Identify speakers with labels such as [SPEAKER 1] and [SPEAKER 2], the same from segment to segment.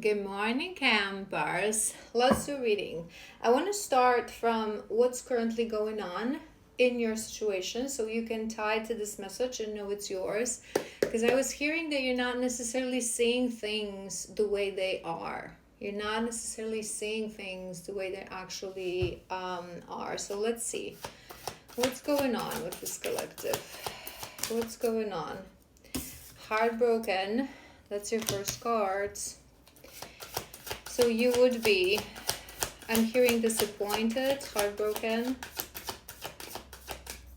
[SPEAKER 1] Good morning, campers. Let's do reading. I want to start from what's currently going on in your situation so you can tie to this message and know it's yours. Because I was hearing that you're not necessarily seeing things the way they are. You're not necessarily seeing things the way they actually are. So let's see. What's going on with this collective? What's going on? Heartbroken. That's your first cards. So you would be, I'm hearing disappointed, heartbroken.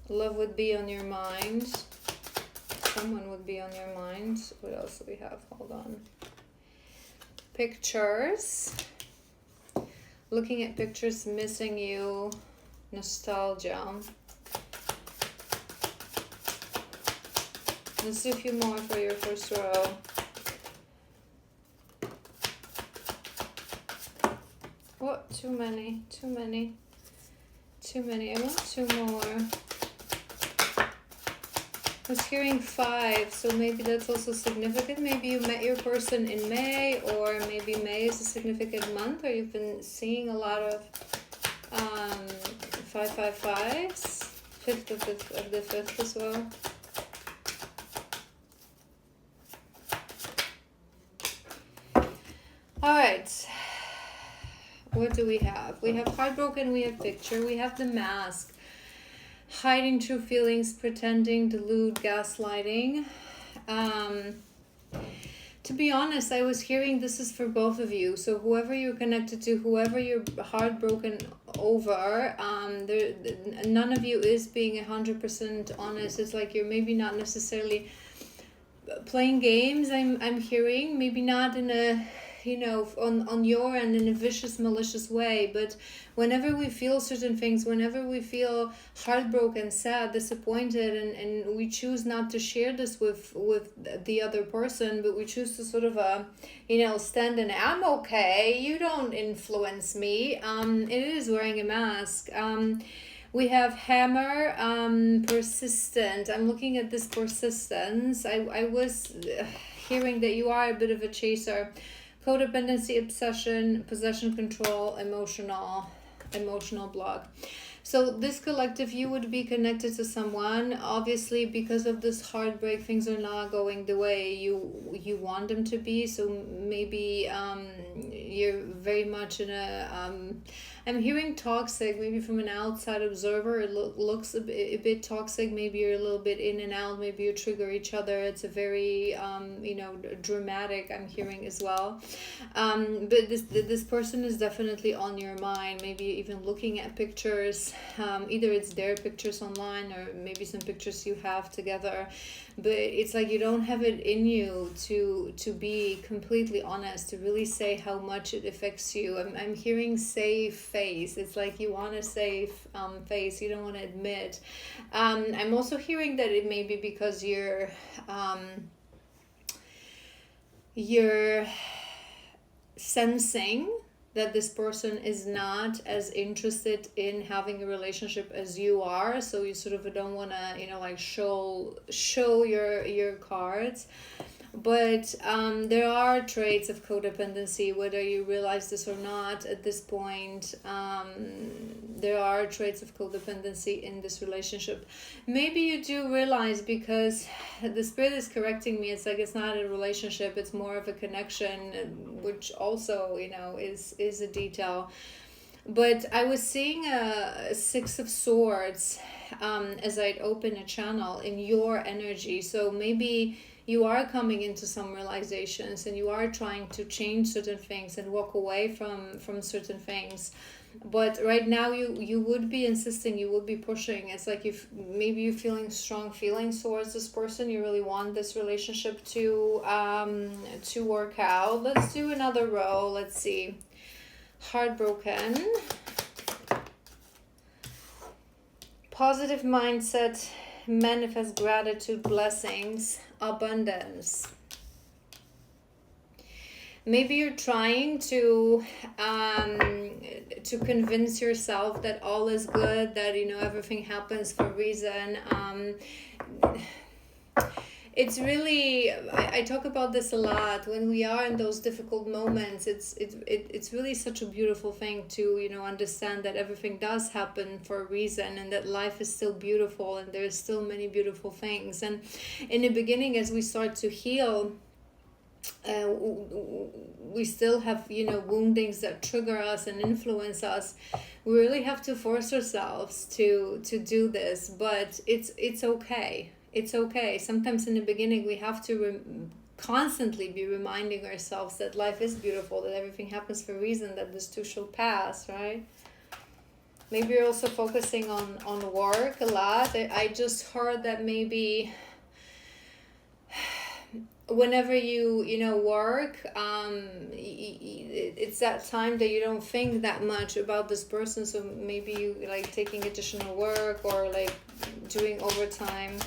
[SPEAKER 1] Love would be on your mind. Someone would be on your mind. What else do we have? Hold on. Pictures. Looking at pictures, missing you. Nostalgia. Let's do a few more for your first row. What? Too many. I want two more. I was hearing 5, so maybe that's also significant. Maybe you met your person in May, or maybe May is a significant month, or you've been seeing a lot of 555s, 5th of the 5th as well. All right. What do we have? We have heartbroken, we have picture, we have the mask. Hiding true feelings, pretending, delude, gaslighting. To be honest, I was hearing this is for both of you. So whoever you're connected to, whoever you're heartbroken over, none of you is being 100% honest. It's like you're maybe not necessarily playing games. I'm hearing, maybe not in a, on your end in a vicious, malicious way, but whenever we feel certain things, whenever we feel heartbroken, sad, disappointed, and we choose not to share this with the other person, but we choose to sort of stand in, I'm okay, you don't influence me. It is wearing a mask. We have hammer, persistent. I'm looking at this persistence. I was hearing that you are a bit of a chaser. Codependency, obsession, possession, control, emotional block. So this collective, you would be connected to someone. Obviously, because of this heartbreak, things are not going the way you want them to be. So maybe you're very much in a... I'm hearing toxic, maybe from an outside observer. It looks a bit toxic. Maybe you're a little bit in and out. Maybe you trigger each other. It's a very, dramatic, I'm hearing as well. But this person is definitely on your mind. Maybe even looking at pictures. Either it's their pictures online or maybe some pictures you have together. But it's like you don't have it in you to be completely honest, to really say how much it affects you. I'm hearing safe face. It's like you want a safe face. You don't want to admit. I'm also hearing that it may be because you're sensing that this person is not as interested in having a relationship as you are, so you sort of don't want to show your cards. But there are traits of codependency, whether you realize this or not at this point. There are traits of codependency in this relationship. Maybe you do realize, because the spirit is correcting me. It's like it's not a relationship, it's more of a connection, which also, is a detail. But I was seeing a 6 of Swords as I'd open a channel in your energy. So maybe you are coming into some realizations and you are trying to change certain things and walk away from certain things. But right now you would be insisting, you would be pushing. It's like maybe you're feeling strong feelings towards this person. You really want this relationship to work out. Let's do another row. Let's see. Heartbroken. Positive mindset, manifest gratitude, blessings, abundance. Maybe you're trying to convince yourself that all is good, that everything happens for a reason. it's really, I talk about this a lot when we are in those difficult moments. It's really such a beautiful thing to, you know, understand that everything does happen for a reason, and that life is still beautiful and there's still many beautiful things. And in the beginning, as we start to heal, we still have, you know, woundings that trigger us and influence us. We really have to force ourselves to do this, but it's okay. It's okay. Sometimes in the beginning we have to constantly be reminding ourselves that life is beautiful, that everything happens for a reason, that this too shall pass, right? Maybe you're also focusing on work a lot. I just heard that maybe whenever you know work, it's that time that you don't think that much about this person, so maybe you like taking additional work or like doing overtime,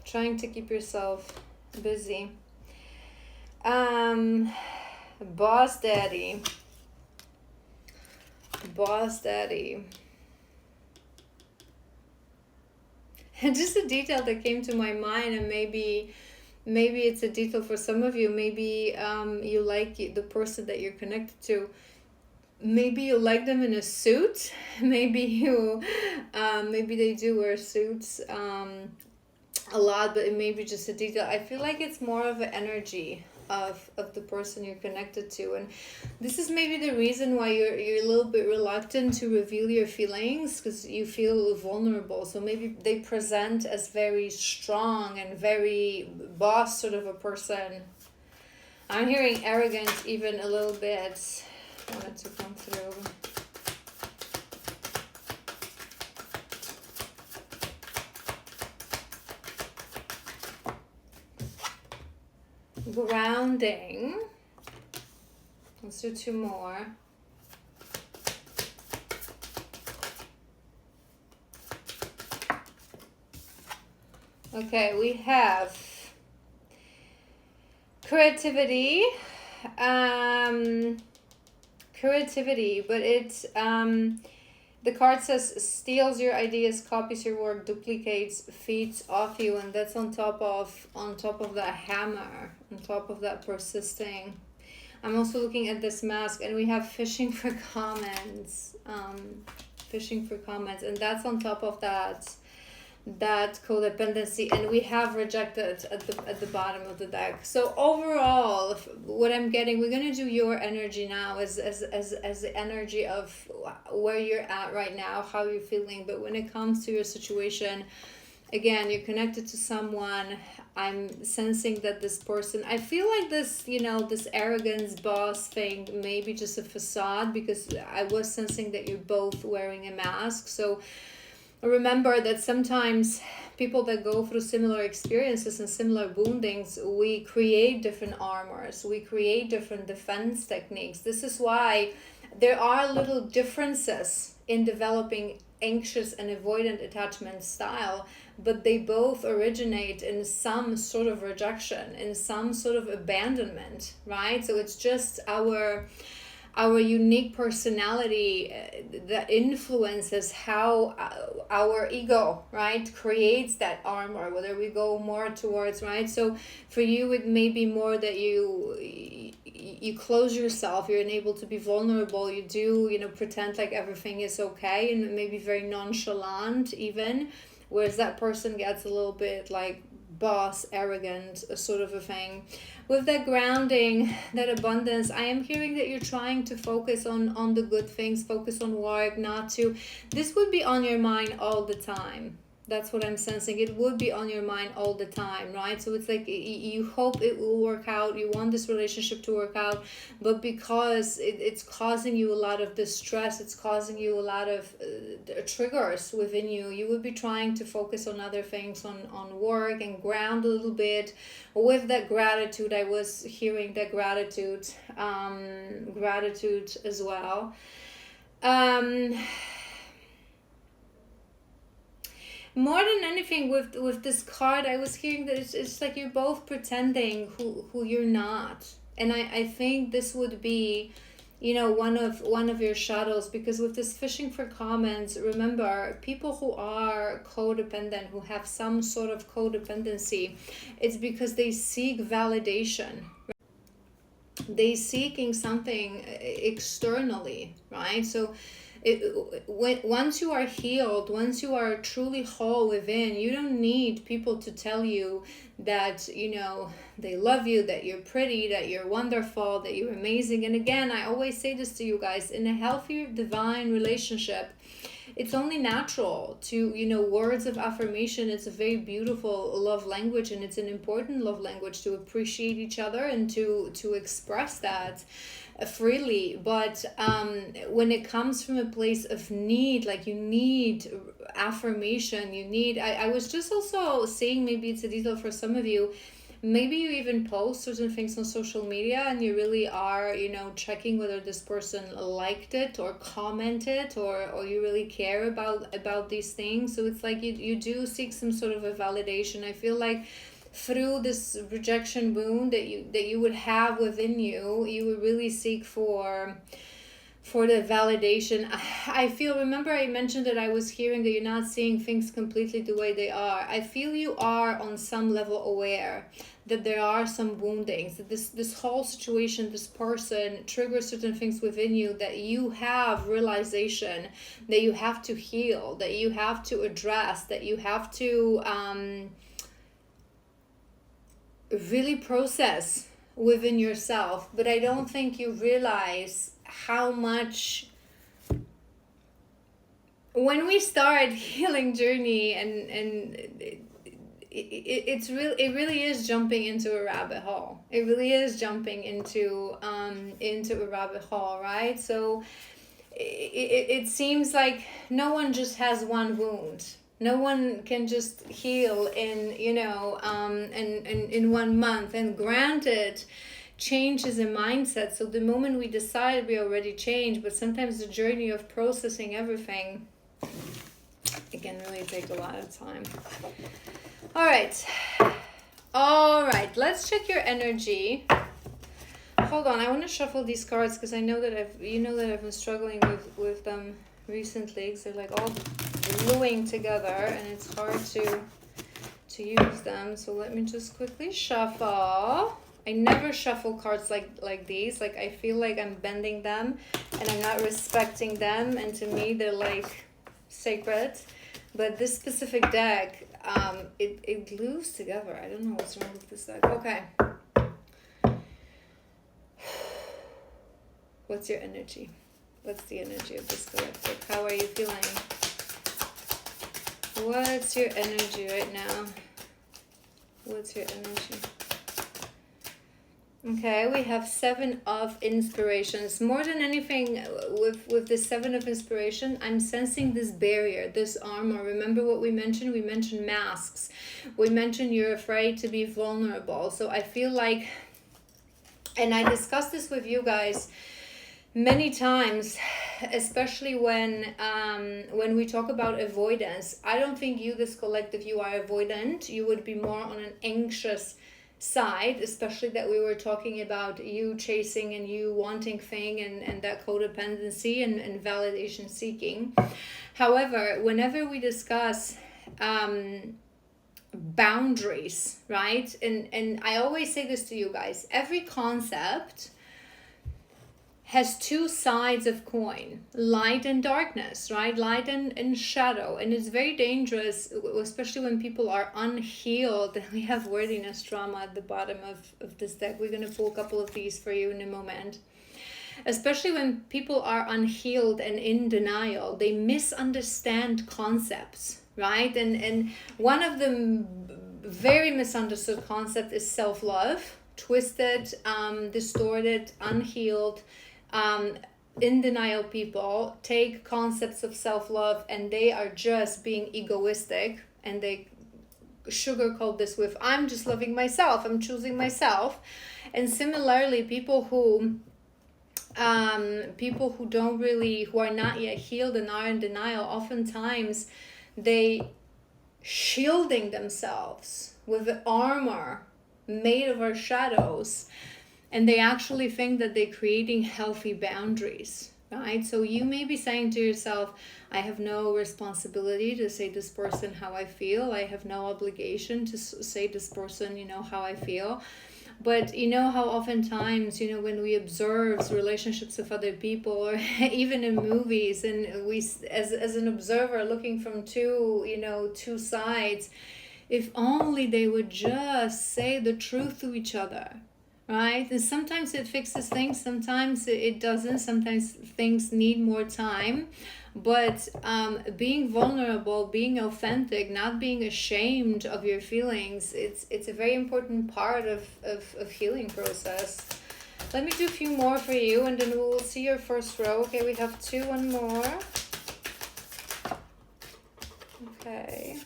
[SPEAKER 1] trying to keep yourself busy. Boss daddy. And just a detail that came to my mind, and maybe it's a detail for some of you. Maybe you like the person that you're connected to. Maybe you like them in a suit. Maybe they do wear suits a lot, but it may be just a detail. I feel like it's more of an energy of the person you're connected to, and this is maybe the reason why you're a little bit reluctant to reveal your feelings, because you feel vulnerable. So maybe they present as very strong and very boss sort of a person. I'm hearing arrogant even a little bit. I wanted to come through. Grounding. Let's do two more. Okay, we have creativity. Creativity, but it's the card says steals your ideas, copies your work, duplicates, feeds off you, and that's on top of that hammer, on top of that persisting. I'm also looking at this mask, and we have fishing for comments, and that's on top of that codependency, and we have rejected at the bottom of the deck. So overall, what I'm getting, we're gonna do your energy now as the energy of where you're at right now, how you're feeling. But when it comes to your situation, again, you're connected to someone. I'm sensing that this person, I feel like this, you know, this arrogance boss thing may be just a facade, because I was sensing that you're both wearing a mask. So remember that sometimes people that go through similar experiences and similar woundings, we create different armors, we create different defense techniques. This is why there are little differences in developing anxious and avoidant attachment style, but they both originate in some sort of rejection, in some sort of abandonment, right? So it's just our unique personality that influences how our ego, right, creates that armor, whether we go more towards, right? So for you, it may be more that you close yourself, you're unable to be vulnerable, you do, you know, pretend like everything is okay, and maybe very nonchalant even, whereas that person gets a little bit like boss, arrogant, sort of a thing. With that grounding, that abundance, I am hearing that you're trying to focus on the good things, focus on work, not to, this would be on your mind all the time. That's what I'm sensing. It would be on your mind all the time, right? So it's like you hope it will work out. You want this relationship to work out, but because it's causing you a lot of distress, it's causing you a lot of triggers within you. You would be trying to focus on other things, on work, and ground a little bit. With that gratitude, I was hearing that gratitude as well. More than anything, with this card, I was hearing that it's like you're both pretending who you're not. And I think this would be one of your shadows. Because with this fishing for comments, remember, people who are codependent, who have some sort of codependency, it's because they seek validation. They seeking something externally, right? So once you are healed, once you are truly whole within, you don't need people to tell you that they love you, that you're pretty, that you're wonderful, that you're amazing. And again, I always say this to you guys, in a healthy divine relationship, it's only natural to, words of affirmation. It's a very beautiful love language, and it's an important love language to appreciate each other and to express that freely. But when it comes from a place of need, like you need affirmation, I was just also saying, maybe it's a detail for some of you, maybe you even post certain things on social media and you really are checking whether this person liked it or commented, or you really care about these things. So it's like you do seek some sort of a validation. I feel like through this rejection wound that you would have within you, you would really seek for the validation. I feel, remember I mentioned that I was hearing that you're not seeing things completely the way they are. I feel you are on some level aware that there are some woundings, that this whole situation, this person triggers certain things within you, that you have realization that you have to heal, that you have to address, that you have to really process within yourself. But I don't think you realize how much, when we start healing journey, and it really is jumping into a rabbit hole. It really is jumping into a rabbit hole, right? So it seems like no one just has one wound. No one can just heal in in 1 month. And granted, change is a mindset. So the moment we decide, we already change. But sometimes the journey of processing everything, it can really take a lot of time. All right, let's check your energy. Hold on, I want to shuffle these cards because I know that I've been struggling with them recently, because they're like all gluing together and it's hard to use them. So let me just quickly shuffle. I never shuffle cards like these. Like, I feel like I'm bending them and I'm not respecting them, and to me they're like sacred. But this specific deck, it glues together. I don't know what's wrong with this deck. Okay. What's your energy? What's the energy of this collective? How are you feeling? What's your energy right now? What's your energy? Okay, we have 7 of Inspirations. More than anything, with the 7 of Inspiration, I'm sensing this barrier, this armor. Remember what we mentioned? We mentioned masks. We mentioned you're afraid to be vulnerable. So I feel like, and I discussed this with you guys many times, especially when we talk about avoidance. I don't think you, this collective, you are avoidant. You would be more on an anxious side, especially that we were talking about you chasing and you wanting thing, and that codependency and validation seeking. However, whenever we discuss boundaries, right, and I always say this to you guys, every concept has 2 sides of coin, light and darkness, right? Light and shadow. And it's very dangerous, especially when people are unhealed. And we have worthiness trauma at the bottom of this deck. We're going to pull a couple of these for you in a moment. Especially when people are unhealed and in denial, they misunderstand concepts, right? And one of the very misunderstood concept is self-love. Twisted, distorted, unhealed, in denial people take concepts of self-love and they are just being egoistic, and they sugarcoat this with, I'm just loving myself, I'm choosing myself. And similarly, people who don't really, who are not yet healed and are in denial, oftentimes they shielding themselves with the armor made of our shadows. and they actually think that they're creating healthy boundaries, right? So you may be saying to yourself, I have no responsibility to say this person how I feel. I have no obligation to say this person, how I feel. But you know how oftentimes, when we observe relationships with other people, or even in movies, and we, as an observer looking from two sides, if only they would just say the truth to each other, right? And sometimes it fixes things, sometimes it doesn't, sometimes things need more time. But being vulnerable, being authentic, not being ashamed of your feelings, it's a very important part of healing process. Let me do a few more for you, and then we'll see your first row. Okay, we have two, one more. Okay.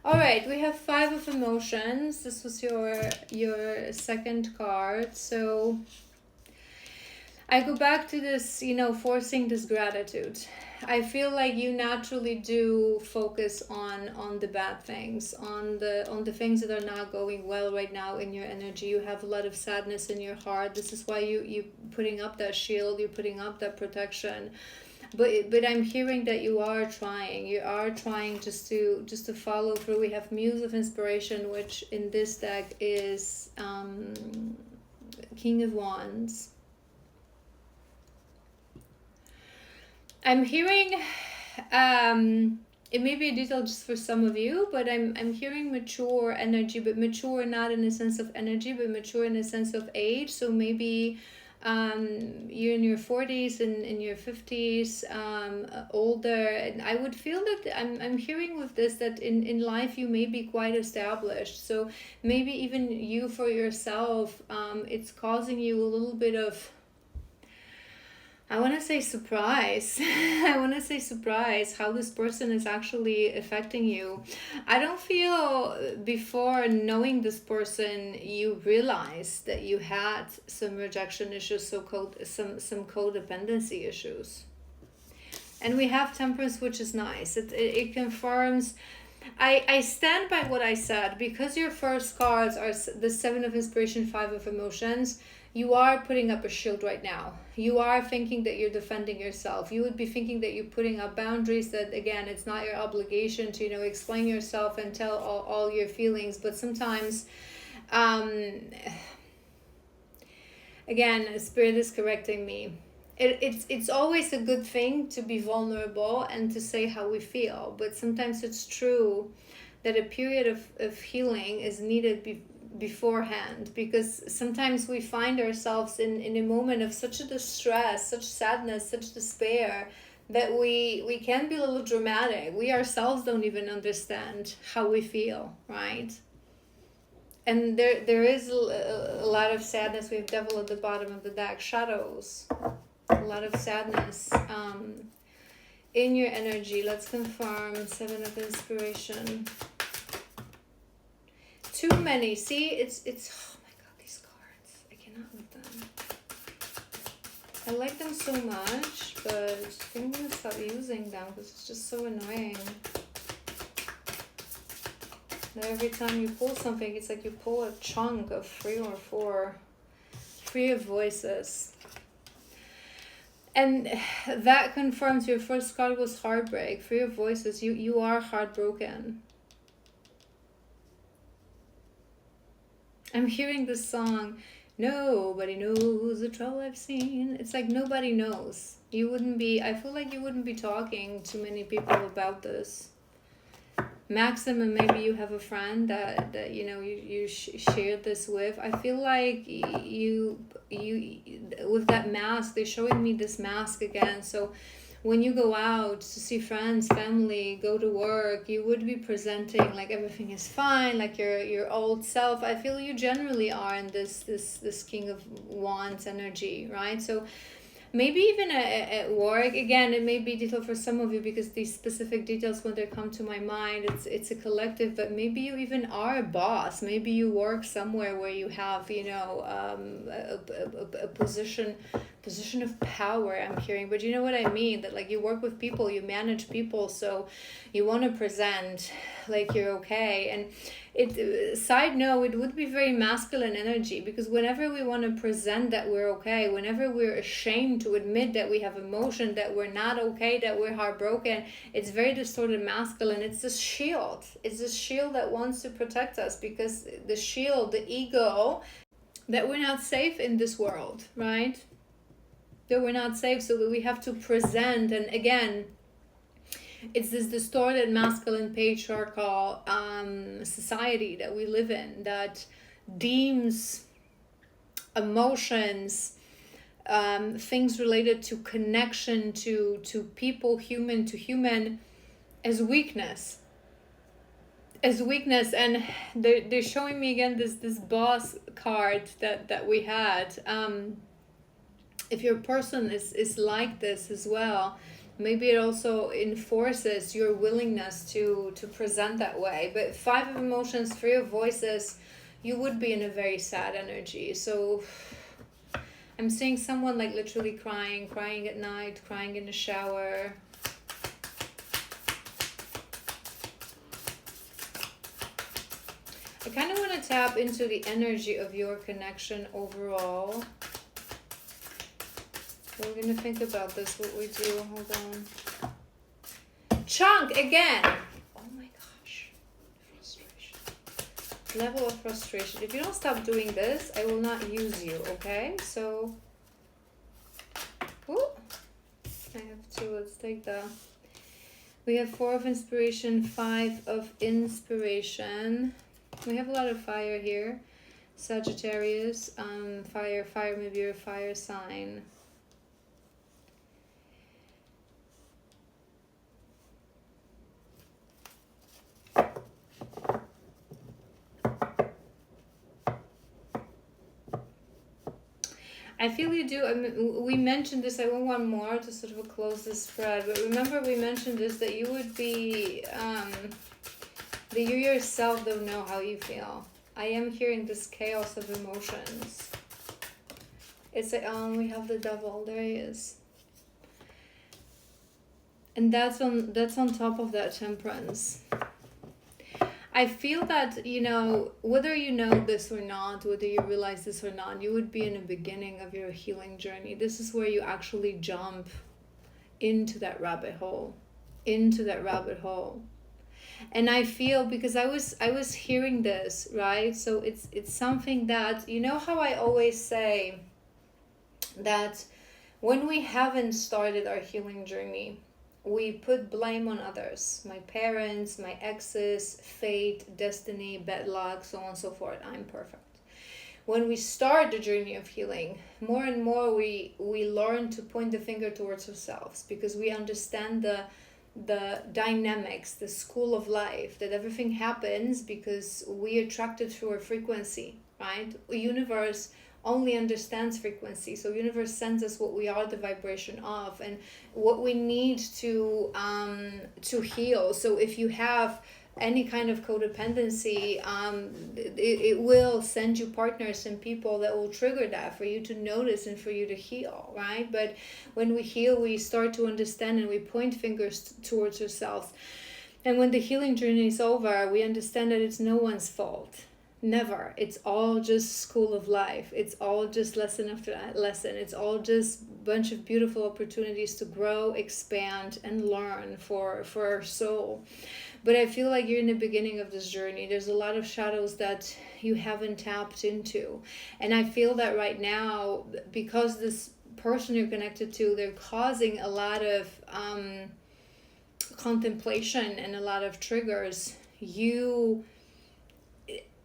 [SPEAKER 1] All right, we have 5 of emotions. This was your second card. So I go back to this, forcing this gratitude. I feel like you naturally do focus on the bad things, on the things that are not going well right now in your energy. You have a lot of sadness in your heart. This is why you putting up that shield, you're putting up that protection. But I'm hearing that you are trying just to follow through. We have Muse of Inspiration, which in this deck is King of Wands. I'm hearing it may be a detail just for some of you, but I'm hearing mature energy, but mature not in a sense of energy, but mature in a sense of age. So maybe you're in your 40s and in your 50s, older, and I would feel that I'm hearing with this that in life you may be quite established. So maybe even you for yourself, it's causing you a little bit of, I want to say surprise. I want to say surprise how this person is actually affecting you. I don't feel before knowing this person you realized that you had some rejection issues, some codependency issues. And we have Temperance, which is nice. It confirms. I stand by what I said, because your first cards are the 7 of Inspiration, 5 of Emotions. You are putting up a shield right now. You are thinking that you're defending yourself. You would be thinking that you're putting up boundaries, that again, it's not your obligation to, explain yourself and tell all your feelings. But sometimes, again, Spirit is correcting me. It's always a good thing to be vulnerable and to say how we feel. But sometimes it's true that a period of healing is needed beforehand, because sometimes we find ourselves in a moment of such a distress, such sadness, such despair, that we can be a little dramatic. We ourselves don't even understand how we feel, right? And there is a lot of sadness. We have Devil at the bottom of the deck, shadows, a lot of sadness in your energy. Let's confirm 7 of Inspiration. Too many. See, it's oh my god, these cards. I cannot with them. I like them so much, but I think I'm gonna stop using them because it's just so annoying. That every time you pull something, it's like you pull a chunk of 3 or 4 of voices. And that confirms your first card was heartbreak. 3 of voices. You are heartbroken. I'm hearing this song, nobody knows the trouble I've seen. It's like nobody knows. I feel like you wouldn't be talking to many people about this. Maximum, maybe you have a friend that you shared this with. I feel like you with that mask, they're showing me this mask again. So when you go out to see friends, family, go to work, you would be presenting like everything is fine, like your old self. I feel you generally are in this King of Wands energy, right? So maybe even at work, again, it may be detailed for some of you because these specific details, when they come to my mind, it's a collective. But maybe you even are a boss. Maybe you work somewhere where you have a position of power, I'm hearing. But you know what I mean, that like you work with people, you manage people, so you want to present like you're okay. And Side note, it would be very masculine energy, because whenever we want to present that we're okay, whenever we're ashamed to admit that we have emotion, that we're not okay, that we're heartbroken, it's very distorted masculine. It's this shield. It's this shield that wants to protect us, because the shield, the ego, that we're not safe in this world, right? That we're not safe, so that we have to present. And again, it's this distorted masculine patriarchal society that we live in, that deems emotions, things related to connection to people, human to human, as weakness. And they're showing me again this boss card that we had. If your person is like this as well, maybe it also enforces your willingness to present that way. But 5 of emotions, 3 of voices, you would be in a very sad energy. So I'm seeing someone like literally crying at night, crying in the shower. I kind of want to tap into the energy of your connection overall. We're going to think about this, what we do. Hold on. Chunk again. Oh my gosh. Frustration. Level of frustration. If you don't stop doing this, I will not use you, okay? So, ooh, I have 2. Let's take the... We have 4 of inspiration, 5 of inspiration. We have a lot of fire here. Sagittarius, fire, maybe you're a fire sign. I feel you do. I mean, we mentioned this. I want one more to sort of close this spread. But remember, we mentioned this, that you would be, that you yourself don't know how you feel. I am hearing this chaos of emotions. It's like, we have the devil. There he is. And that's on top of that temperance. I feel that, you know, whether you know this or not, whether you realize this or not, you would be in the beginning of your healing journey. This is where you actually jump into that rabbit hole. And I feel, because I was hearing this, right? So it's something that, you know how I always say that when we haven't started our healing journey, we put blame on others, my parents, my exes, fate, destiny, bad luck, so on and so forth. I'm perfect. When we start the journey of healing, more and more we learn to point the finger towards ourselves, because we understand the dynamics, the school of life, that everything happens because we attracted through our frequency, right? The universe only understands frequency. So universe sends us what we are the vibration of, and what we need to heal. So if you have any kind of codependency, it will send you partners and people that will trigger that for you to notice and for you to heal, right? But when we heal, we start to understand, and we point fingers towards ourselves. And when the healing journey is over, we understand that it's no one's fault. Never. It's all just school of life. It's all just lesson after lesson. It's all just a bunch of beautiful opportunities to grow, expand, and learn for our soul. But I feel like you're in the beginning of this journey. There's a lot of shadows that you haven't tapped into. And I feel that right now, because this person you're connected to, they're causing a lot of contemplation and a lot of triggers. You...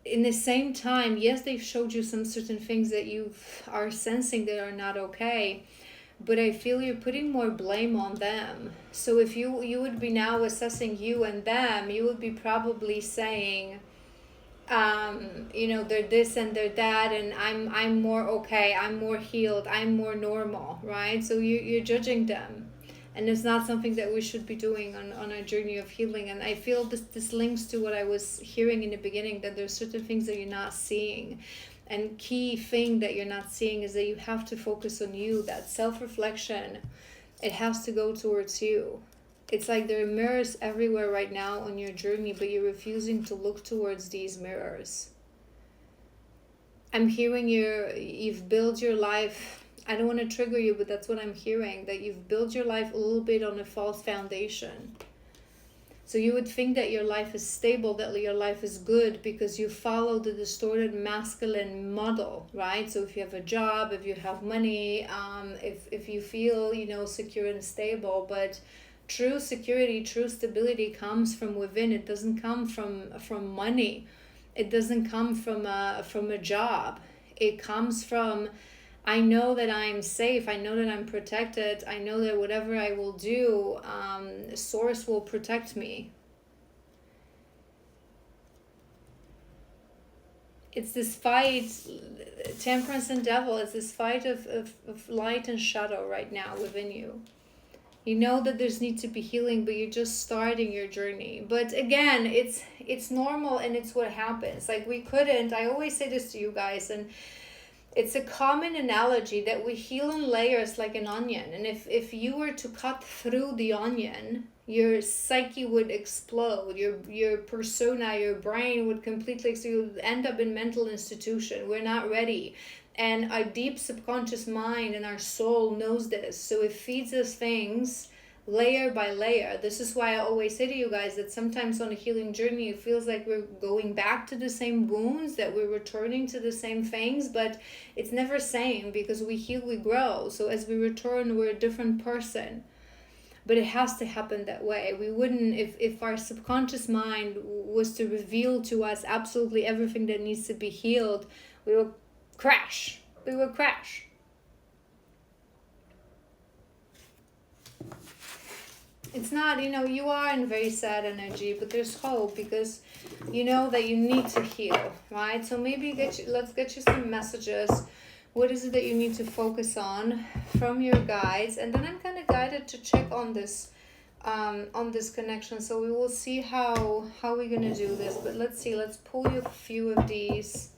[SPEAKER 1] in the same time, yes, they've showed you some certain things that you are sensing that are not okay, but I feel you're putting more blame on them. So if you would be now assessing you and them, you would be probably saying, you know, they're this and they're that, and I'm more okay, I'm more healed, I'm more normal, right? So you're judging them. And it's not something that we should be doing on our journey of healing. And I feel this links to what I was hearing in the beginning, that there's certain things that you're not seeing. And key thing that you're not seeing is that you have to focus on you. That self-reflection, it has to go towards you. And I feel It's like there are mirrors everywhere right now on your journey, but you're refusing to look towards these mirrors. I'm hearing you've built your life. I don't want to trigger you, but that's what I'm hearing, that you've built your life a little bit on a false foundation. So you would think that your life is stable, that your life is good, because you follow the distorted masculine model, right? So if you have a job, if you have money, if you feel, secure and stable, but true security, true stability comes from within. It doesn't come from money. It doesn't come from a job. It comes from, I know that I'm safe. I know that I'm protected. I know that whatever I will do, Source will protect me. It's this fight, Temperance and Devil, it's this fight of light and shadow right now within you. You know that there's need to be healing, but you're just starting your journey. But again, it's normal, and it's what happens. Like, I always say this to you guys, and it's a common analogy that we heal in layers like an onion. And if you were to cut through the onion, your psyche would explode. Your persona, your brain would completely, so you would end up in mental institution. We're not ready. And our deep subconscious mind and our soul knows this. So it feeds us things layer by layer. This is why I always say to you guys that sometimes on a healing journey, it feels like we're going back to the same wounds, that we're returning to the same things, but it's never same, because we heal, we grow. So as we return, we're a different person. But it has to happen that way. We wouldn't, if our subconscious mind was to reveal to us absolutely everything that needs to be healed, we will crash. We will crash. It's not, you are in very sad energy, but there's hope, because you know that you need to heal, right? So maybe let's get you some messages. What is it that you need to focus on from your guides? And then I'm kind of guided to check on this connection. So we will see how we're going to do this. But let's see, let's pull you a few of these.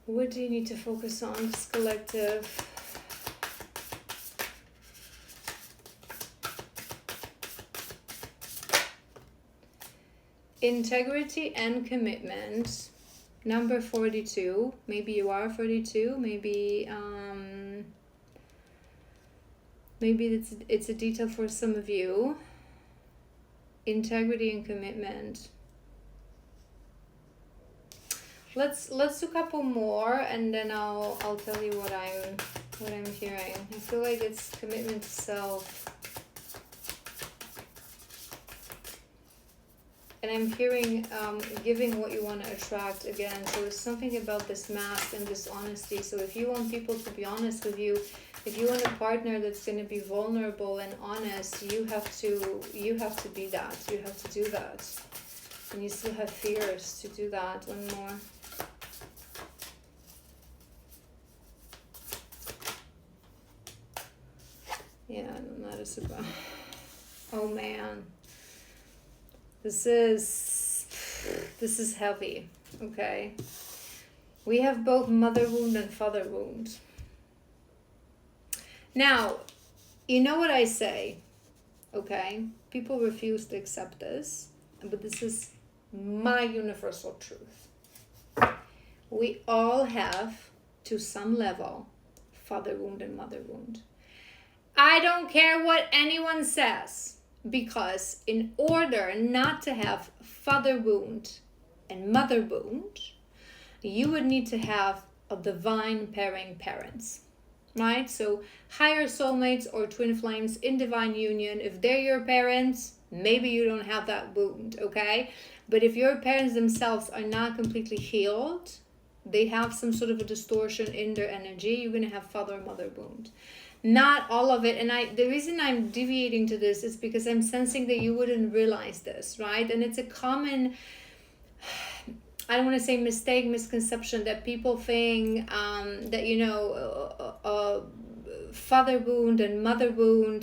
[SPEAKER 1] What do you need to focus on, this collective? Integrity and commitment. Number 42. Maybe you are 42. Maybe it's a detail for some of you. Integrity and commitment. Let's do a couple more, and then I'll tell you what I'm hearing. I feel like it's commitment to self. And I'm hearing giving what you want to attract again. So it's something about this mask and this honesty. So if you want people to be honest with you, if you want a partner that's going to be vulnerable and honest, you have to be that. You have to do that. And you still have fears to do that. One more. Yeah, that is about. Oh man. This is heavy, okay? We have both mother wound and father wound. Now, you know what I say, okay? People refuse to accept this, but this is my universal truth. We all have, to some level, father wound and mother wound. I don't care what anyone says. Because in order not to have father wound and mother wound, you would need to have a divine pairing parents, right? So higher soulmates or twin flames in divine union, if they're your parents, maybe you don't have that wound, okay? But if your parents themselves are not completely healed, they have some sort of a distortion in their energy, you're going to have father or mother wound. Not all of it, and the reason I'm deviating to this is because I'm sensing that you wouldn't realize this, right? And it's a common, I don't want to say mistake, misconception, that people think that father wound and mother wound